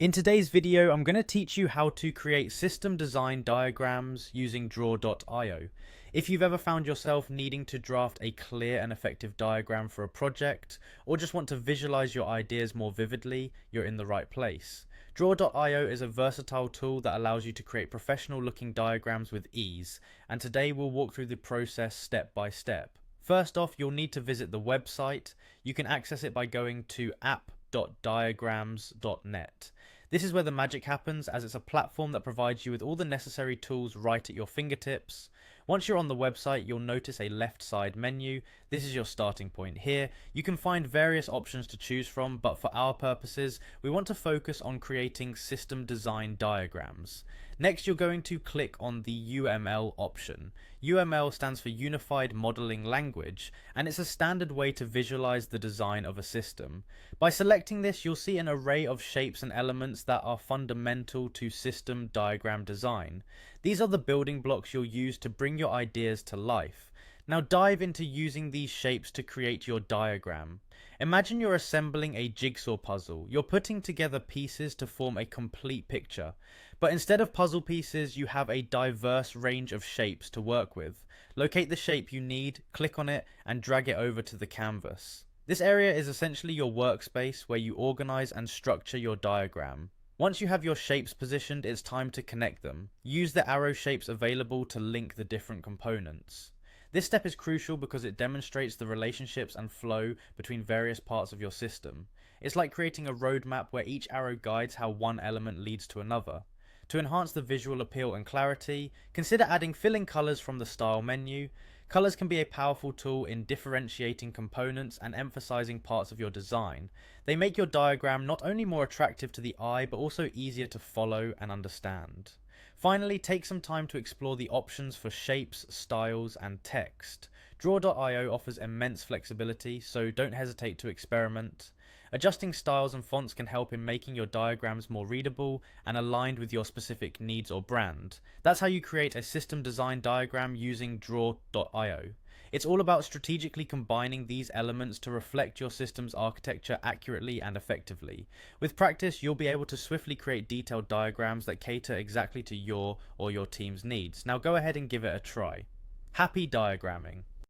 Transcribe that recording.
In today's video, I'm going to teach you how to create system design diagrams using draw.io. If you've ever found yourself needing to draft a clear and effective diagram for a project, or just want to visualize your ideas more vividly, you're in the right place. Draw.io is a versatile tool that allows you to create professional looking diagrams with ease, and today we'll walk through the process step by step. First off, you'll need to visit the website. You can access it by going to app.diagrams.net. This is where the magic happens, as it's a platform that provides you with all the necessary tools right at your fingertips. Once you're on the website, you'll notice a left side menu. This is your starting point. Here, you can find various options to choose from, but for our purposes, we want to focus on creating system design diagrams. Next, you're going to click on the UML option. UML stands for Unified Modeling Language, and it's a standard way to visualize the design of a system. By selecting this, you'll see an array of shapes and elements that are fundamental to system diagram design. These are the building blocks you'll use to bring your ideas to life. Now dive into using these shapes to create your diagram. Imagine you're assembling a jigsaw puzzle. You're putting together pieces to form a complete picture. But instead of puzzle pieces, you have a diverse range of shapes to work with. Locate the shape you need, click on it, and drag it over to the canvas. This area is essentially your workspace where you organize and structure your diagram. Once you have your shapes positioned, it's time to connect them. Use the arrow shapes available to link the different components. This step is crucial because it demonstrates the relationships and flow between various parts of your system. It's like creating a roadmap where each arrow guides how one element leads to another. To enhance the visual appeal and clarity, consider adding filling colors from the Style menu. Colors can be a powerful tool in differentiating components and emphasizing parts of your design. They make your diagram not only more attractive to the eye, but also easier to follow and understand. Finally, take some time to explore the options for shapes, styles, and text. Draw.io offers immense flexibility, so don't hesitate to experiment. Adjusting styles and fonts can help in making your diagrams more readable and aligned with your specific needs or brand. That's how you create a system design diagram using Draw.io. It's all about strategically combining these elements to reflect your system's architecture accurately and effectively. With practice, you'll be able to swiftly create detailed diagrams that cater exactly to your or your team's needs. Now go ahead and give it a try. Happy diagramming!